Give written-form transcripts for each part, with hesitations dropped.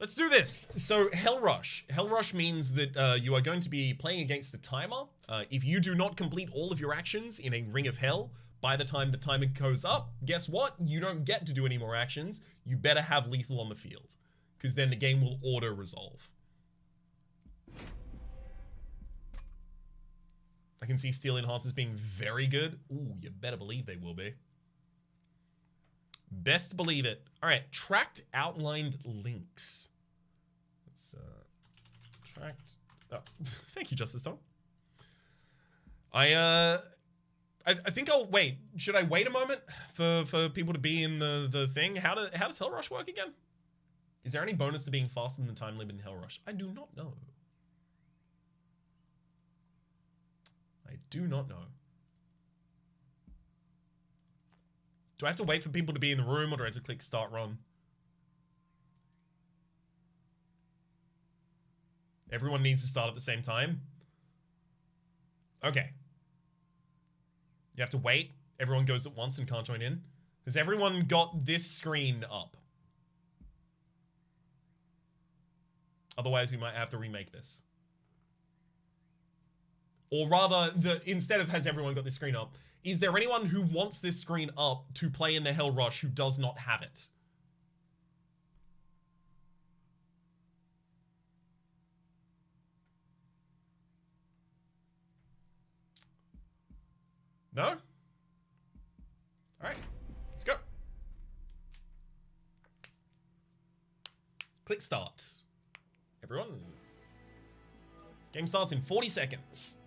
Let's do this. So Hell Rush. Hell Rush means that you are going to be playing against a timer. If you do not complete all of your actions in a Ring of Hell, by the time the timer goes up, guess what? You don't get to do any more actions. You better have lethal on the field, because then the game will auto-resolve. I can see Steel Enhancers being very good. Ooh, you better believe they will be. Best believe it. All right, tracked outlined links. Let's tracked. Oh, thank you, Justice Tom. I think I'll wait. Should I wait a moment for people to be in the thing? How does Hell Rush work again? Is there any bonus to being faster than the time limit in Hell Rush? I do not know. I do not know. Do I have to wait for people to be in the room, or do I have to click start run? Everyone needs to start at the same time. Okay. You have to wait. Everyone goes at once and can't join in. Has everyone got this screen up? Otherwise, we might have to remake this. Or rather, instead of has everyone got this screen up, is there anyone who wants this screen up to play in the Hell Rush who does not have it? No? All right, let's go. Click start. Everyone. Game starts in 40 seconds.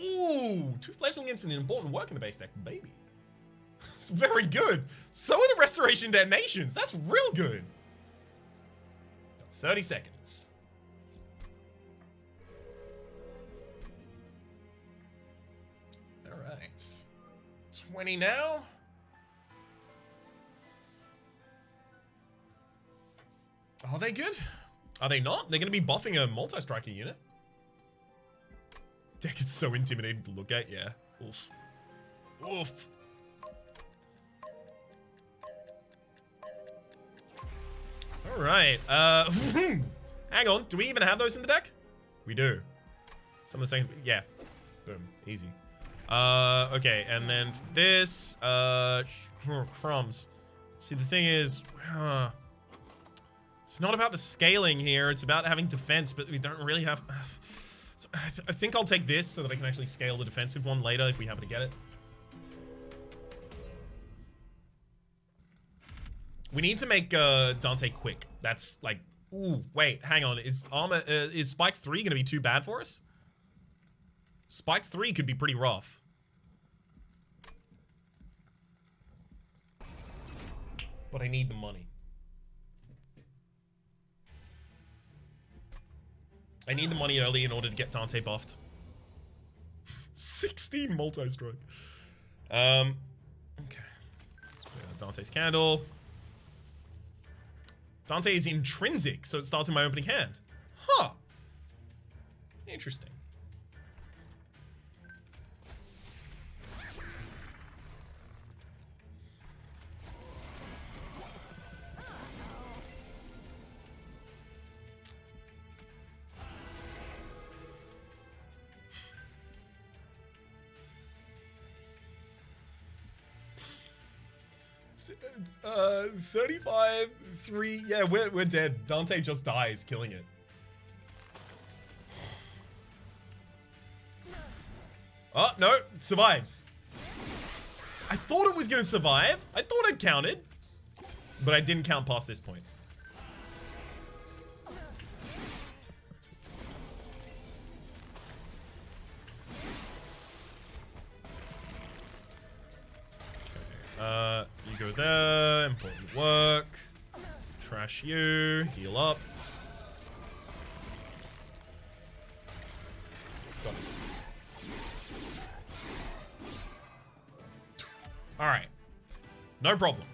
Ooh, 2 fledgling imps and an important work in the base deck, baby. It's very good. So are the restoration detonations. That's real good. 30 seconds. All right. 20 now. Are they good? Are they not? They're going to be buffing a multi-striker unit. Deck is so intimidating to look at, yeah. Oof. Oof. Alright, hang on, do we even have those in the deck? We do. Some of the same, yeah. Boom, easy. Okay, and then this, crumbs. See, the thing is, it's not about the scaling here, it's about having defense, but we don't really have... So I think I'll take this so that I can actually scale the defensive one later if we happen to get it. We need to make Dante quick. That's like, ooh, wait, hang on. Is Spikes 3 gonna be too bad for us? Spikes 3 could be pretty rough. But I need the money. I need the money early in order to get Dante buffed. 16 multi-strike. Okay. Let's put Dante's candle. Dante is intrinsic, so it starts in my opening hand. Huh. Interesting. It's 35, 3. Yeah, we're dead. Dante just dies, killing it. Oh, no, survives. I thought it was gonna survive. I thought it counted, but I didn't count past this point. You go there, important work. Trash you, heal up. Got it. Alright. No problem.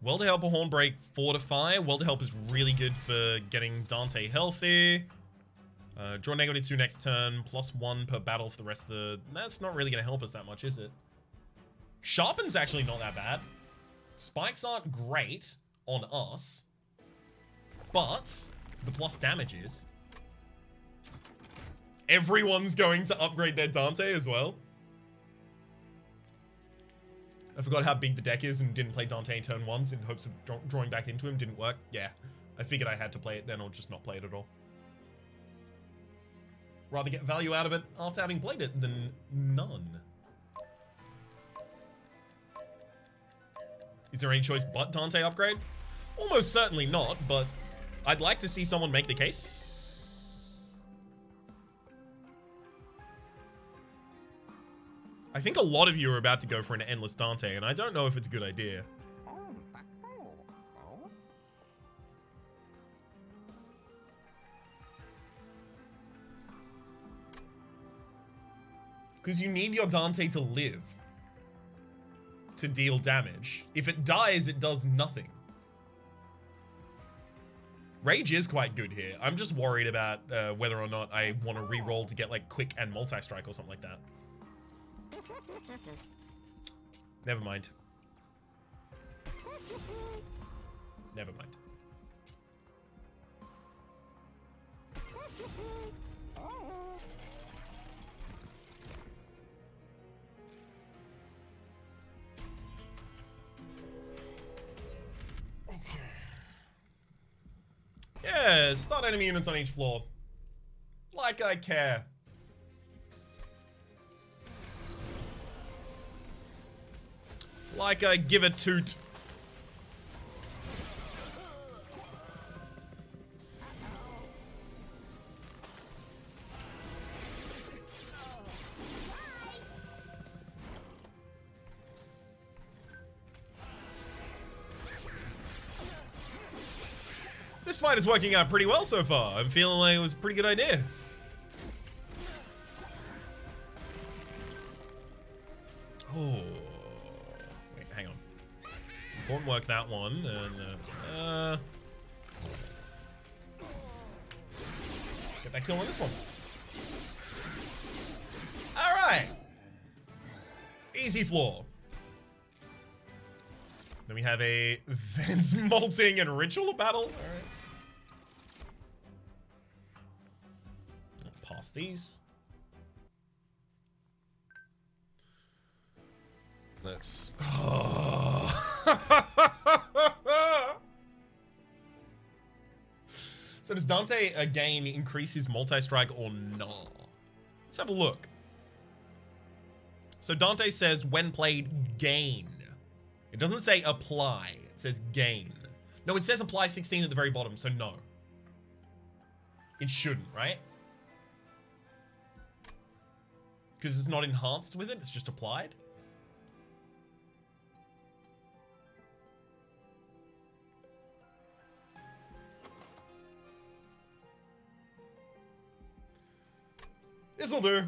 Welder Help or Hornbreak fortify. Welder Help is really good for getting Dante healthy. Draw -2 next turn, +1 per battle for the rest of the... That's not really going to help us that much, is it? Sharpen's actually not that bad. Spikes aren't great on us. But the plus damage is everyone's going to upgrade their Dante as well. I forgot how big the deck is and didn't play Dante in turn ones in hopes of drawing back into him. Didn't work. Yeah, I figured I had to play it then or just not play it at all. Rather get value out of it after having played it than none. Is there any choice but Dante upgrade? Almost certainly not, but I'd like to see someone make the case. I think a lot of you are about to go for an endless Dante, and I don't know if it's a good idea. Because you need your Dante to live to deal damage. If it dies, it does nothing. Rage is quite good here. I'm just worried about whether or not I want to re-roll to get like quick and multi-strike or something like that. Never mind. Never mind. Yeah, start enemy units on each floor. Like I care. Like I give a toot. This fight is working out pretty well so far. I'm feeling like it was a pretty good idea. Oh. Wait, hang on. It's important work, that one. And, get that kill on this one. Alright. Easy floor. Then we have a Vents Molting and Ritual battle. Alright. Pass these. Let's... Oh. So does Dante again increase his multi-strike or not? Let's have a look. So Dante says when played, gain. It doesn't say apply. It says gain. No, it says apply 16 at the very bottom, so no. It shouldn't, right? Because it's not enhanced with it, it's just applied. This'll do.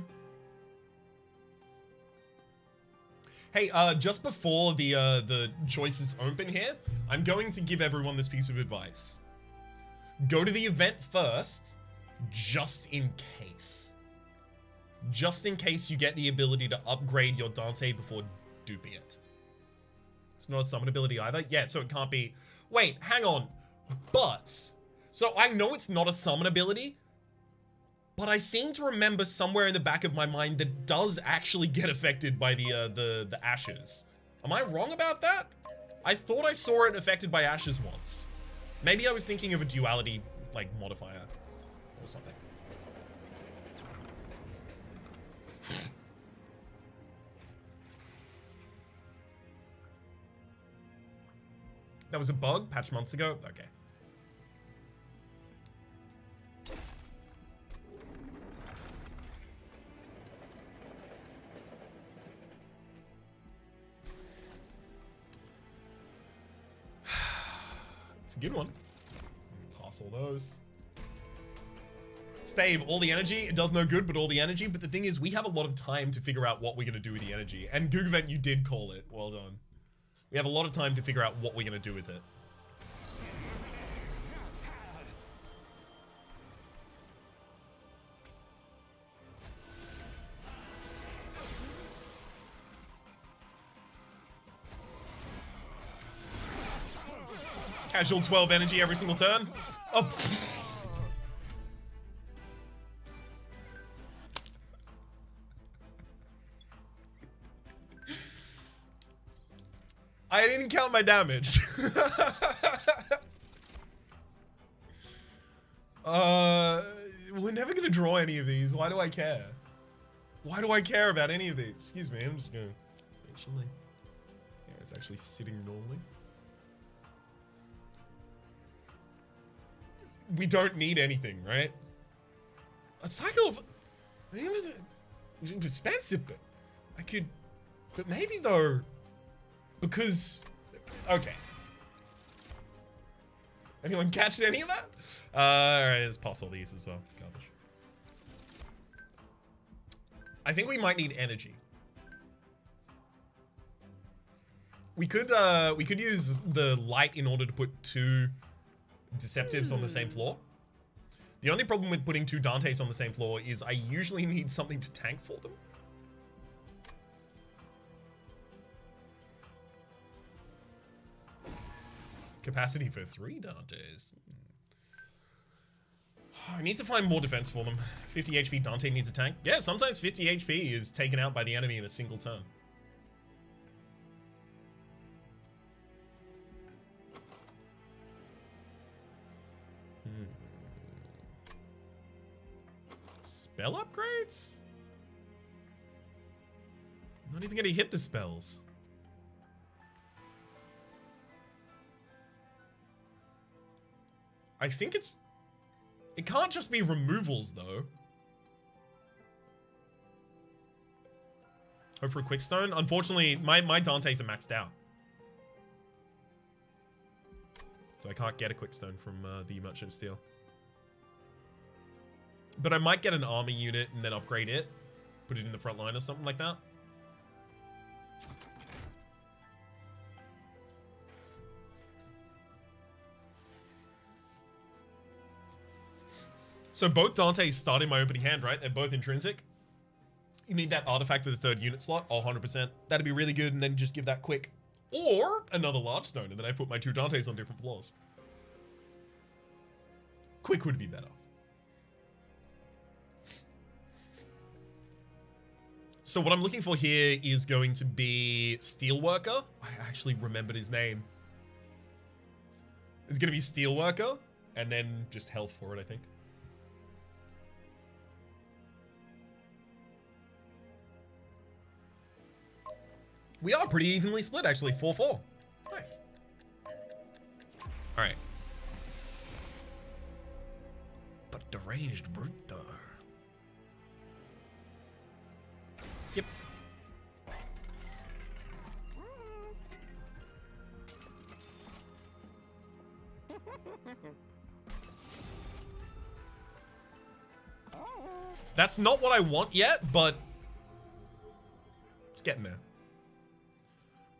Hey, just before the choices open here, I'm going to give everyone this piece of advice. Go to the event first, just in case. Just in case you get the ability to upgrade your Dante before duping it. It's not a summon ability either. Yeah, so it can't be... Wait, hang on. But... So I know it's not a summon ability, but I seem to remember somewhere in the back of my mind that does actually get affected by the ashes. Am I wrong about that? I thought I saw it affected by ashes once. Maybe I was thinking of a duality, like, modifier or something. That was a bug patched months ago? Okay. It's a good one. Pass all those. Stave, all the energy, it does no good, but all the energy. But the thing is, we have a lot of time to figure out what we're going to do with the energy. And Googvent, you did call it. Well done. We have a lot of time to figure out what we're going to do with it. Casual 12 energy every single turn. Oh. I didn't count my damage. We're never gonna draw any of these. Why do I care? Why do I care about any of these? Excuse me, I'm just gonna patiently. Yeah, it's actually sitting normally. We don't need anything, right? A cycle of expensive, but I could, but maybe though, because okay. Anyone catch any of that? Alright, let's pass all these as well. Garbage. I think we might need energy. We could use the light in order to put 2 Deceptives on the same floor. The only problem with putting 2 Dantes on the same floor is I usually need something to tank for them. Capacity for 3 Dantes. I need to find more defense for them. 50 HP Dante needs a tank. Yeah, sometimes 50 HP is taken out by the enemy in a single turn. Spell upgrades? I'm not even gonna hit the spells. I think it can't just be removals though. Hope for a quick stone. Unfortunately, my Dantes are maxed out. So I can't get a quick stone from the Merchant of Steel. But I might get an armor unit and then upgrade it. Put it in the front line or something like that. So both Dantes start in my opening hand, right? They're both intrinsic. You need that artifact for the 3rd unit slot. Oh, 100%. That'd be really good, and then just give that quick. Or another large stone, and then I put my 2 Dantes on different floors. Quick would be better. So what I'm looking for here is going to be Steelworker. I actually remembered his name. It's going to be Steelworker, and then just health for it, I think. We are pretty evenly split, actually. 4-4. Nice. Alright. But deranged brute, though. Yep. That's not what I want yet, but it's getting there.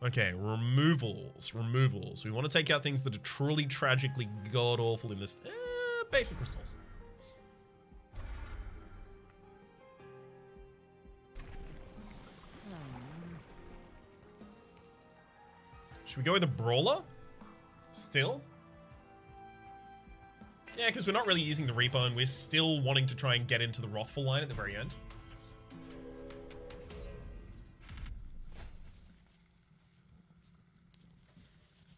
Okay, removals. We want to take out things that are truly tragically god-awful in this. Basic crystals. Should we go with a brawler? Still? Yeah, because we're not really using the Reaper, and we're still wanting to try and get into the Wrathful line at the very end.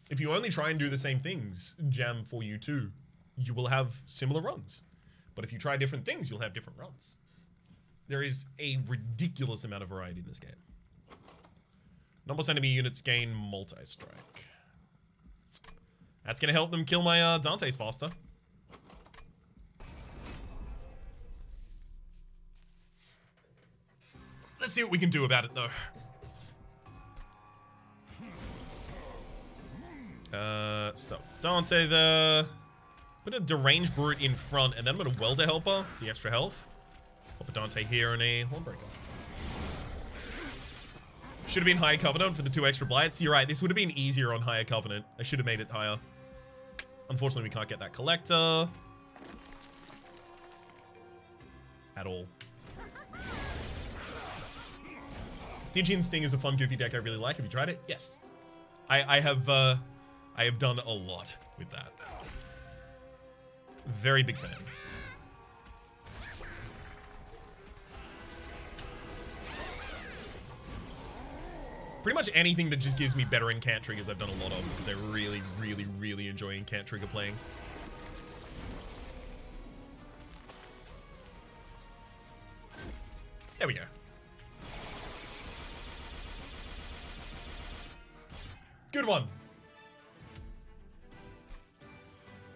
If you only try and do the same things, Jam, for you too, you will have similar runs. But if you try different things, you'll have different runs. There is a ridiculous amount of variety in this game. Number enemy units gain multi-strike. That's going to help them kill my Dantes faster. Let's see what we can do about it, though. Stop. Dante there. Put a deranged brute in front, and then I'm going to welder helper, the extra health. Pop a Dante here and a Hornbreaker. Should have been higher covenant for the 2 extra blights. You're right, this would have been easier on higher covenant. I should have made it higher. Unfortunately, we can't get that collector. At all. Stygian Sting is a fun, goofy deck I really like. Have you tried it? Yes. I have done a lot with that. Very big fan. Pretty much anything that just gives me better incant triggers I've done a lot of, because I really, really, really enjoy incant trigger playing. There we go. Good one.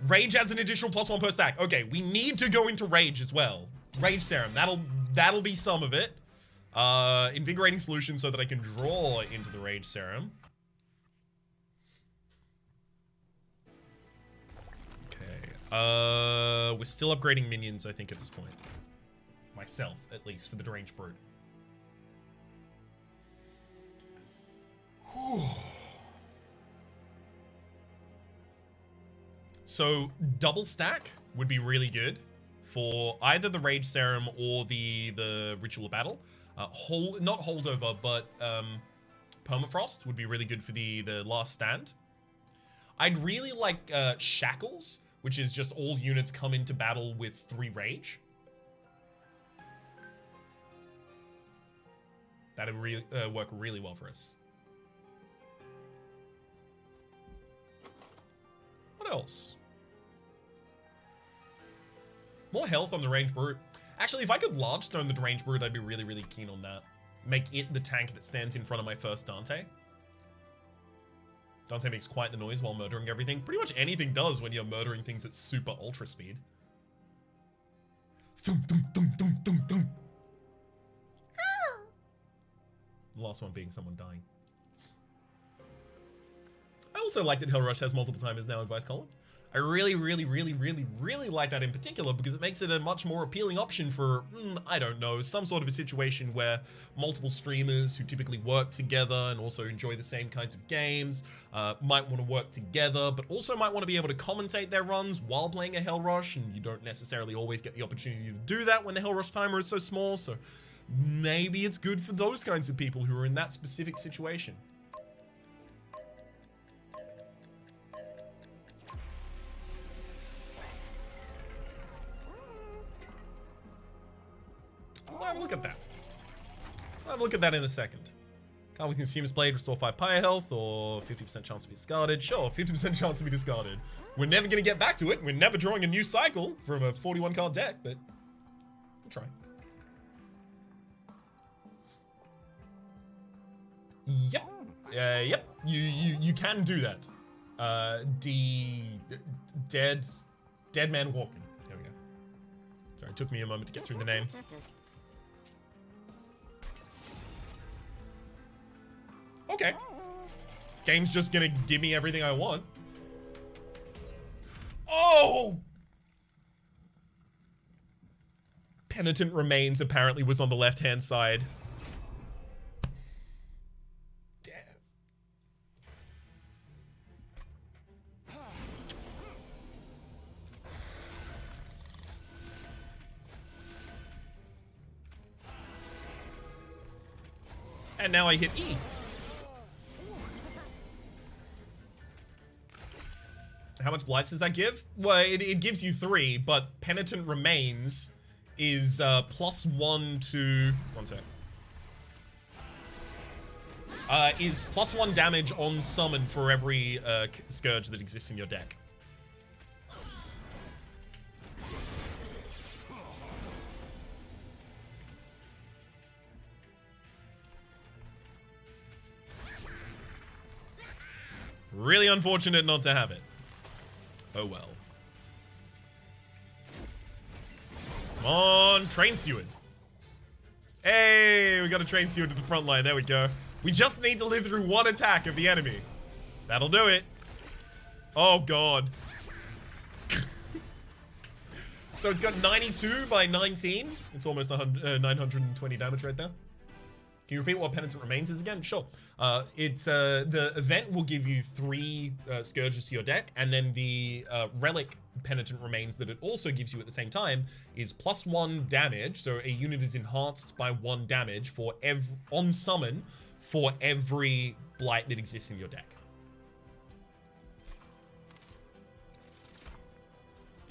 Rage as an additional +1 per stack. Okay, we need to go into Rage as well. Rage Serum, that'll be some of it. Invigorating Solution so that I can draw into the Rage Serum. Okay. We're still upgrading minions, I think, at this point. Myself, at least, for the Deranged Brute. Whew. So, double stack would be really good for either the Rage Serum or the Ritual of Battle. Not Holdover, but Permafrost would be really good for the Last Stand. I'd really like Shackles, which is just all units come into battle with 3 Rage. That'd work really well for us. What else? More health on the Deranged Brute. Actually, if I could large stone the Deranged Brute, I'd be really, really keen on that. Make it the tank that stands in front of my first Dante. Dante makes quite the noise while murdering everything. Pretty much anything does when you're murdering things at super ultra speed. Thum, thum, thum, thum, thum, thum. The last one being someone dying. I also like that Hell Rush has multiple timers now, Advice Colin. I really, really, really, really, really like that in particular because it makes it a much more appealing option for, I don't know, some sort of a situation where multiple streamers who typically work together and also enjoy the same kinds of games might want to work together, but also might want to be able to commentate their runs while playing a Hell Rush, and you don't necessarily always get the opportunity to do that when the Hell Rush timer is so small, so maybe it's good for those kinds of people who are in that specific situation. We'll have a look at that. We'll have a look at that in a second. Card with Consumer's Blade, restore 5 pyre health, or 50% chance to be discarded. Sure, 50% chance to be discarded. We're never going to get back to it. We're never drawing a new cycle from a 41 card deck, but we'll try. Yep. Yep. You can do that. Dead Man Walking. There we go. Sorry, it took me a moment to get through the name. Okay. Game's just gonna give me everything I want. Oh! Penitent Remains apparently was on the left-hand side. Damn. And now I hit E. How much blights does that give? Well, it gives you 3, but Penitent Remains is +1 to... One sec. Is +1 damage on summon for every Scourge that exists in your deck. Really unfortunate not to have it. Oh well. Come on, Train Steward. Hey, we got a Train Steward to the front line. There we go. We just need to live through 1 attack of the enemy. That'll do it. Oh god. So it's got 92 by 19. It's almost 920 damage right there. Can you repeat what Penitent Remains is again? Sure. It's the event will give you 3 Scourges to your deck, and then the Relic Penitent Remains that it also gives you at the same time is +1 damage. So a unit is enhanced by 1 damage for on summon for every Blight that exists in your deck.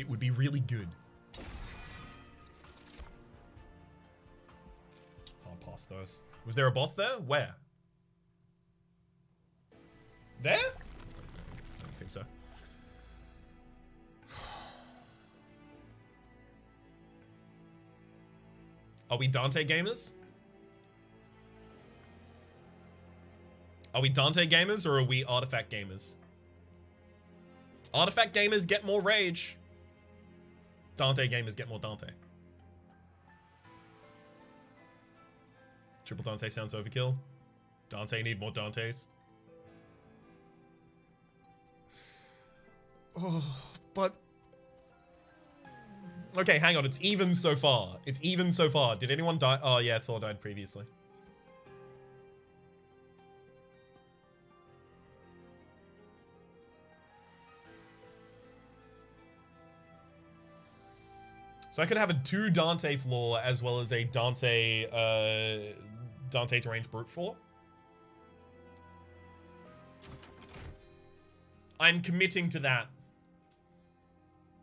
It would be really good. I'll pass those. Was there a boss there? Where? There? I don't think so. Are we Dante gamers? Are we Dante gamers or are we Artifact gamers? Artifact gamers get more rage. Dante gamers get more Dante. Triple Dante sounds overkill. Dante need more Dantes. Oh, but... Okay, hang on. It's even so far. It's even so far. Did anyone die? Oh, yeah, Thor died previously. So I could have a 2 Dante floor as well as a Dante range brute floor. I'm committing to that.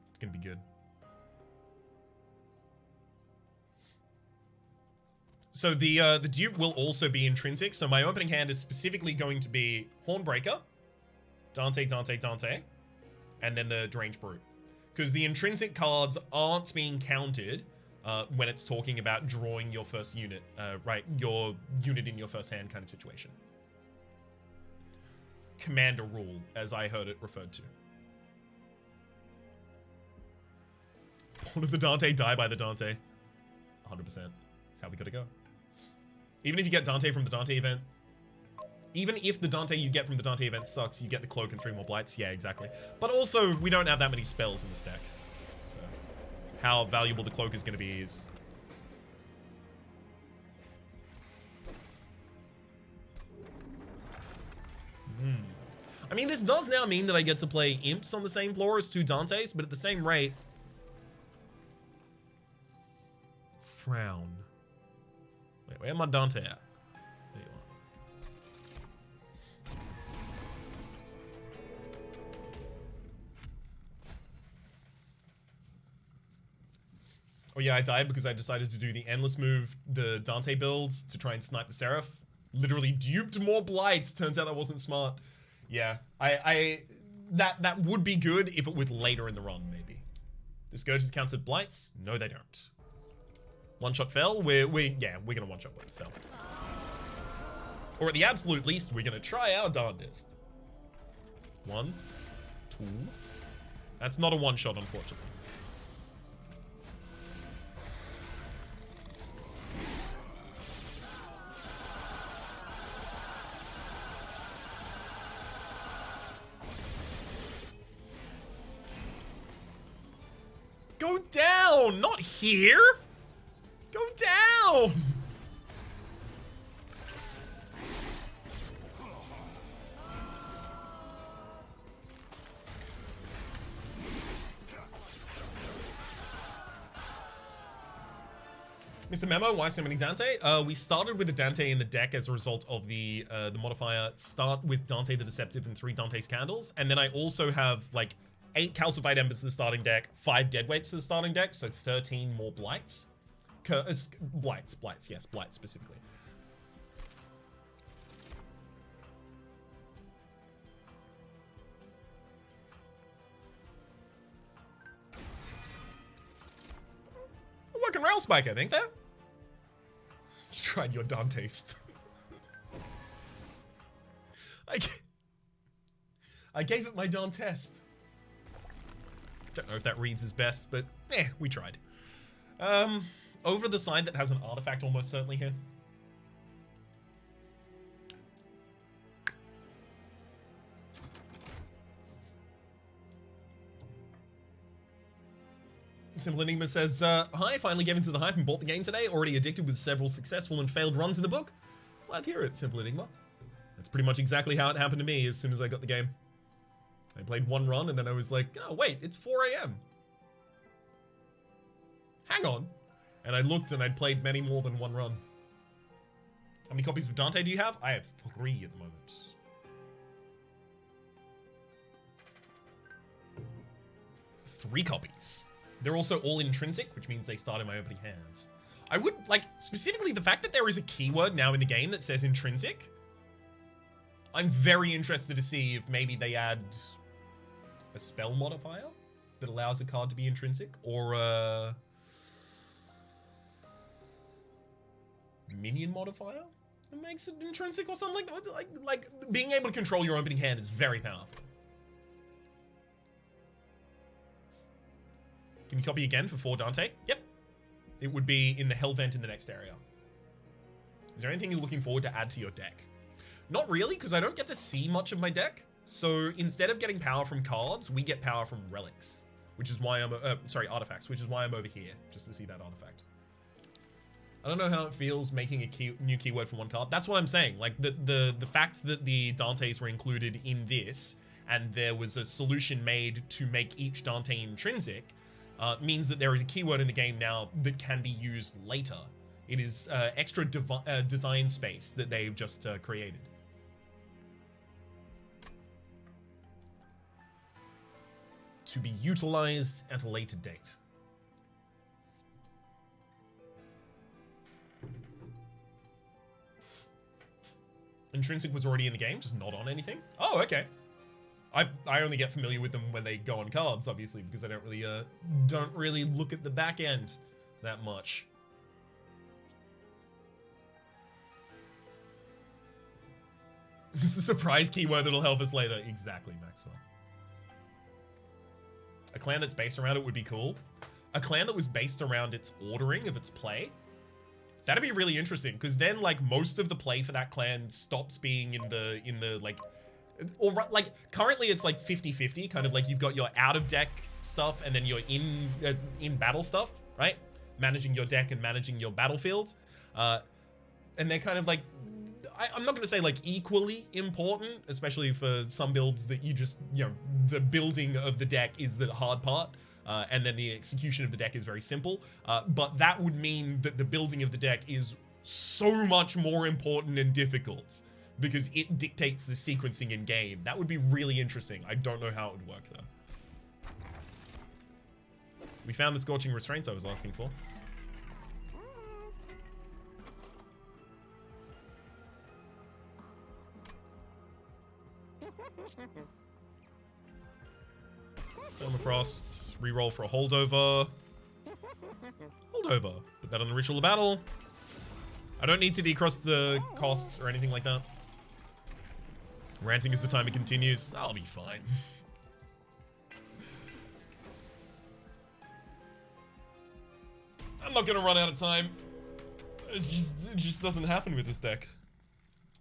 It's gonna be good. So the dupe will also be intrinsic. So my opening hand is specifically going to be Hornbreaker, Dante, Dante, Dante, and then the Deranged Brute. Because the intrinsic cards aren't being counted when it's talking about drawing your first unit, right? Your unit in your first hand kind of situation. Commander rule, as I heard it referred to. One of the Dante, die by the Dante. 100%. That's how we gotta go. Even if you get Dante from the Dante event, even if the Dante you get from the Dante event sucks, you get the cloak and 3 more blights. Yeah, exactly. But also, we don't have that many spells in this deck. So, how valuable the cloak is going to be is... I mean, this does now mean that I get to play Imps on the same floor as 2 Dantes, but at the same rate... Frown. Wait, where am I Dante at? There you are. Oh yeah, I died because I decided to do the endless move, the Dante builds, to try and snipe the Seraph. Literally duped more Blights. Turns out that wasn't smart. Yeah, that would be good if it was later in the run, maybe. The Scourges counts as Blights? No, they don't. One-shot fell? We're gonna one-shot fell. Or at the absolute least, we're gonna try our darndest. 1, 2. That's not a one-shot, unfortunately. Go down! Not here! Go down! Mr. Memo, why so many Dante? We started with a Dante in the deck as a result of the modifier start with Dante the Deceptive and 3 Dante's Candles. And then I also have like 8 Calcified Embers to the starting deck, 5 Deadweights to the starting deck, so 13 more Blights. Blights, yes, Blights specifically. A working rail spike, I think, there. You tried your Dante's. I gave it my Dantest. Don't know if that reads as best, but we tried. Over the side that has an artifact almost certainly here. Simple Enigma says, hi, finally gave into the hype and bought the game today. Already addicted with several successful and failed runs in the book. Glad to hear it, Simple Enigma. That's pretty much exactly how it happened to me as soon as I got the game. I played 1 run and then I was like, oh wait, it's 4 AM. Hang on. And I looked and I'd played many more than 1 run. How many copies of Dante do you have? I have 3 at the moment. 3 copies. They're also all intrinsic, which means they start in my opening hand. I would, like, specifically the fact that there is a keyword now in the game that says intrinsic. I'm very interested to see if maybe they add a spell modifier that allows a card to be intrinsic, or a minion modifier that makes it intrinsic or something. Like being able to control your opening hand is very powerful. Can you copy again for 4 Dante? Yep. It would be in the Hell Vent in the next area. Is there anything you're looking forward to add to your deck? Not really, because I don't get to see much of my deck. So instead of getting power from cards, we get power from relics, which is why I'm, artifacts, which is why I'm over here, just to see that artifact. I don't know how it feels making a new keyword for 1 card. That's what I'm saying. Like the fact that the Dantes were included in this, and there was a solution made to make each Dante intrinsic, means that there is a keyword in the game now that can be used later. It is extra design space that they've just created. To be utilized at a later date. Intrinsic was already in the game, just not on anything. Oh, okay. I only get familiar with them when they go on cards, obviously, because I don't really look at the back end that much. This is a surprise keyword that'll help us later. Exactly, Maxwell. A clan that's based around it would be cool. A clan that was based around its ordering of its play. That'd be really interesting, because then, like, most of the play for that clan stops being in the like, or like, currently it's like 50-50, kind of like you've got your out of deck stuff and then your in battle stuff, right? Managing your deck and managing your battlefield. And they're kind of like, I'm not going to say like equally important, especially for some builds that you just, you know, the building of the deck is the hard part. And then the execution of the deck is very simple. But that would mean that the building of the deck is so much more important and difficult because it dictates the sequencing in game. That would be really interesting. I don't know how it would work though. We found the Scorching Restraints I was asking for. Permafrost, reroll for a holdover. Holdover. Put that on the Ritual of Battle. I don't need to decross the costs or anything like that. Ranting as the timer continues. I'll be fine. I'm not gonna run out of time. It just doesn't happen with this deck.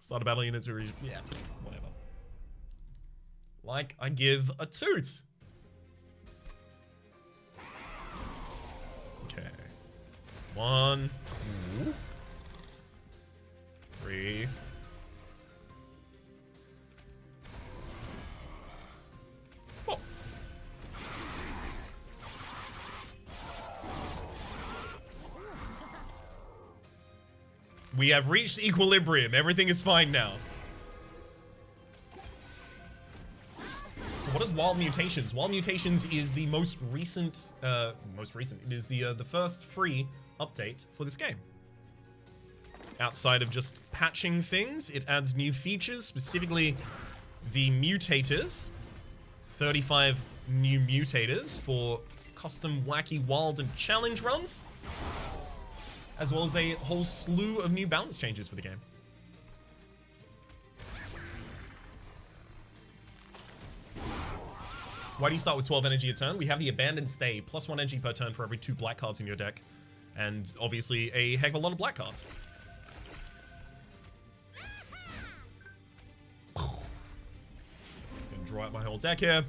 Start a battle unit to yeah, whatever. Like I give a toot. Okay. 1, 2, 3. Oh. We have reached equilibrium. Everything is fine now. So what is Wild Mutations? Wild Mutations is the most recent, it is the first free update for this game. Outside of just patching things, it adds new features, specifically the mutators. 35 new mutators for custom wacky wild and challenge runs, as well as a whole slew of new balance changes for the game. Why do you start with 12 energy a turn? We have the Abandoned Stay, +1 energy per turn for every 2 black cards in your deck. And obviously a heck of a lot of black cards. Just gonna draw out my whole deck here.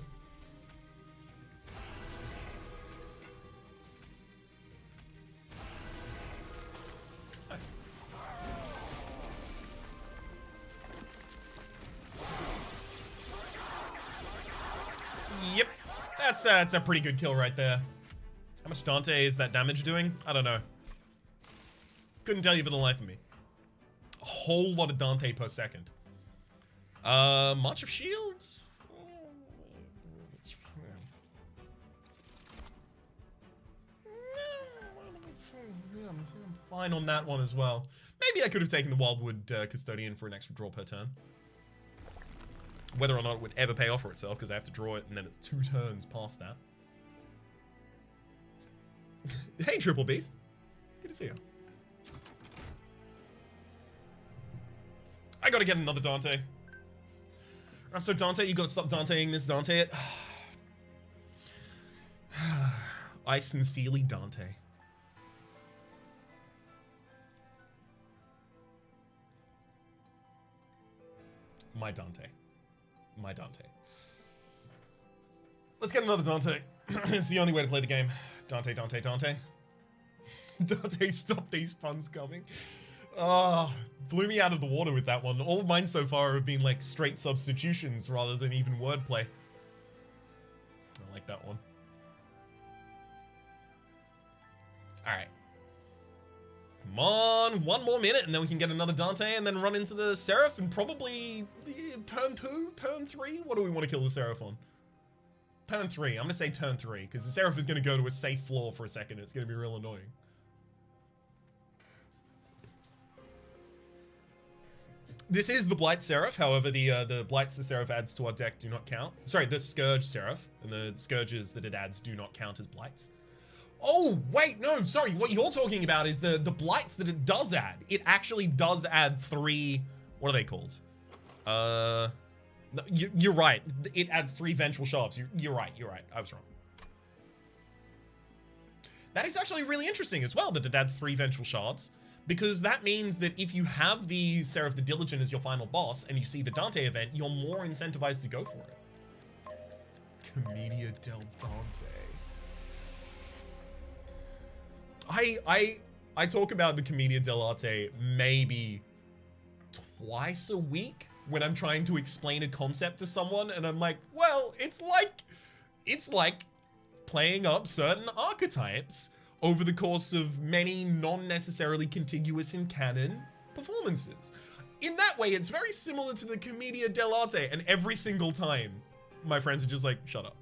Nice. Yep, that's a pretty good kill right there. How much Dante is that damage doing? I don't know. Couldn't tell you for the life of me. A whole lot of Dante per second. March of Shields? fine on that one as well. Maybe I could have taken the Wildwood Custodian for an extra draw per turn. Whether or not it would ever pay off for itself, because I have to draw it and then it's 2 turns past that. Hey, Triple Beast. Good to see you. I gotta get another Dante. I'm so Dante, you gotta stop Danteing this Dante it. I sincerely Dante. My Dante. My Dante. Let's get another Dante. It's the only way to play the game. Dante, Dante, Dante. Dante, stop these puns coming. Oh, blew me out of the water with that one. All of mine so far have been like straight substitutions rather than even wordplay. I like that one. Alright. Come on, 1 more minute and then we can get another Dante and then run into the Seraph and probably turn 2, turn 3? What do we want to kill the Seraph on? Turn 3. I'm going to say turn 3 because the Seraph is going to go to a safe floor for a second. It's going to be real annoying. This is the Blight Seraph, however, the Blights the Seraph adds to our deck do not count. Sorry, the Scourge Seraph, and the Scourges that it adds do not count as Blights. Oh, wait, no, sorry, what you're talking about is the Blights that it does add. It actually does add 3, what are they called? You're right, it adds 3 Vengeful Shards. You're right, I was wrong. That is actually really interesting as well, that it adds 3 Vengeful Shards. Because that means that if you have the Seraph the Diligent as your final boss and you see the Dante event, you're more incentivized to go for it. Commedia del Dante. I talk about the Commedia dell'arte maybe twice a week when I'm trying to explain a concept to someone and I'm like, well, it's like playing up certain archetypes over the course of many non-necessarily contiguous in canon performances. In that way, it's very similar to the Commedia dell'arte, and every single time, my friends are just like, shut up.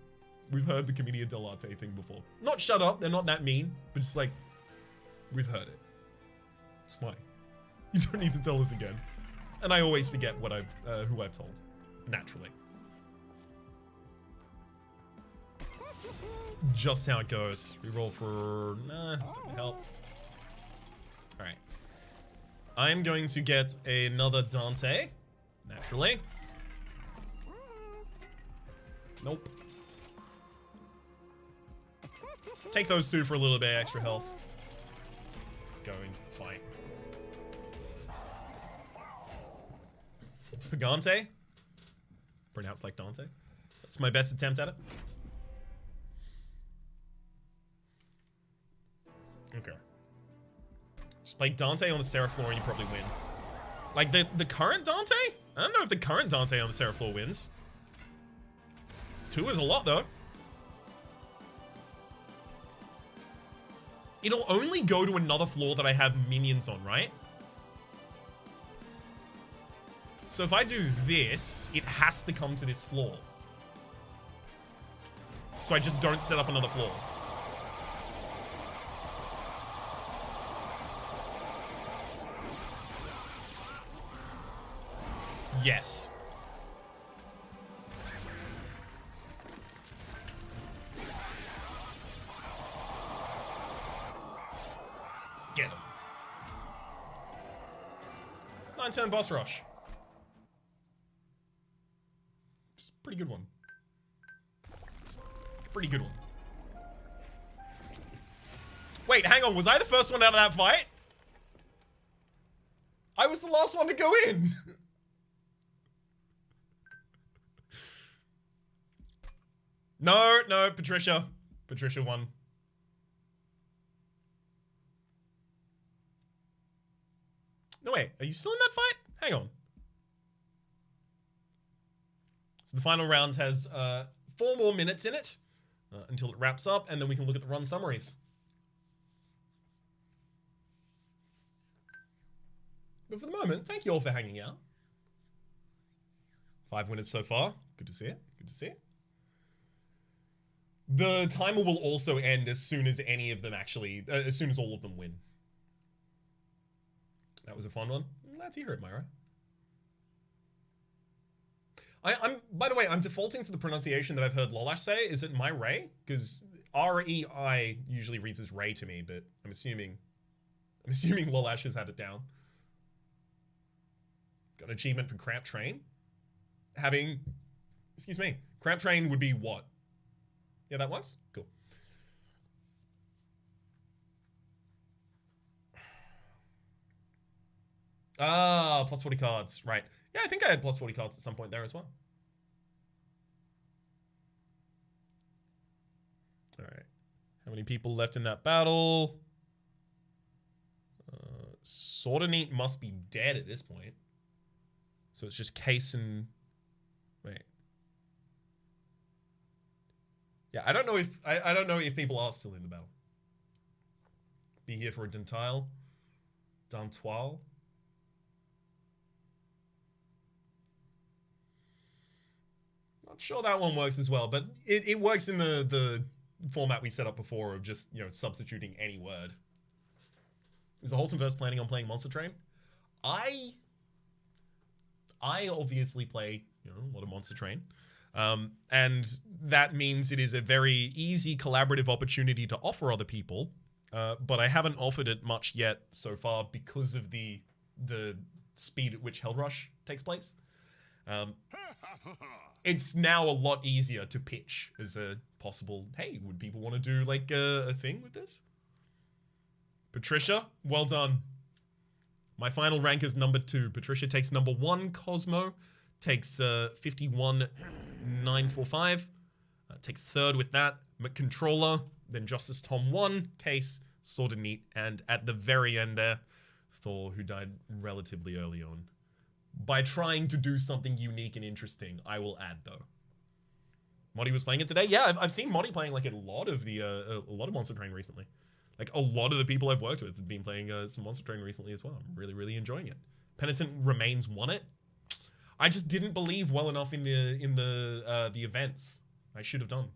We've heard the Commedia dell'arte thing before. Not shut up, they're not that mean, but just like, we've heard it. It's fine. You don't need to tell us again. And I always forget what who I've told, naturally. Just how it goes. We roll for... Nah, that's not gonna help. Alright. I'm going to get another Dante. Naturally. Nope. Take those 2 for a little bit extra health. Go into the fight. Pagante? Pronounced like Dante. That's my best attempt at it. Okay. Just play Dante on the Seraph floor and you probably win. Like, the current Dante? I don't know if the current Dante on the Seraph floor wins. 2 is a lot, though. It'll only go to another floor that I have minions on, right? So if I do this, it has to come to this floor. So I just don't set up another floor. Yes. Get him. 9-turn boss rush. It's a pretty good one. It's a pretty good one. Wait, hang on. Was I the first one out of that fight? I was the last one to go in. No, Patricia. Patricia won. No, wait. Are you still in that fight? Hang on. So the final round has 4 more minutes in it until it wraps up, and then we can look at the run summaries. But for the moment, thank you all for hanging out. 5 winners so far. Good to see it. Good to see it. The timer will also end as soon as any of them actually, as soon as all of them win. That was a fun one. Glad to hear it, Myra. I'm, by the way, I'm defaulting to the pronunciation that I've heard Lolash say. Is it my Ray? Because R-E-I usually reads as Ray to me, but I'm assuming Lolash has had it down. Got an achievement for Cramp Train. Having, excuse me, Cramp Train would be what? Yeah, that works? Cool. Ah, plus 40 cards, right. Yeah, I think I had plus 40 cards at some point there as well. All right. How many people left in that battle? Sortaneat must be dead at this point. So it's just Case and... Wait. Yeah, I don't know if... I don't know if people are still in the battle. Be here for a Dantile. Dantoile. Not sure that one works as well, but it works in the format we set up before of just, you know, substituting any word. Is the Wholesome Verse planning on playing Monster Train? I obviously play, you know, a lot of Monster Train. And that means it is a very easy collaborative opportunity to offer other people. But I haven't offered it much yet so far because of the speed at which Hell Rush takes place. It's now a lot easier to pitch as a possible, hey, would people want to do like a thing with this? Patricia, well done. My final rank is number 2. Patricia takes number 1. Cosmo takes 51,945. Takes 3rd with that. McController, then Justice Tom 1. Case, Sortaneat, and at the very end there, Thor, who died relatively early on. By trying to do something unique and interesting, I will add though. Moddy was playing it today. Yeah, I've seen Moddy playing like a lot of Monster Train recently. Like a lot of the people I've worked with have been playing some Monster Train recently as well. I'm really, really enjoying it. Penitent Remains won it. I just didn't believe well enough in the events. I should have done.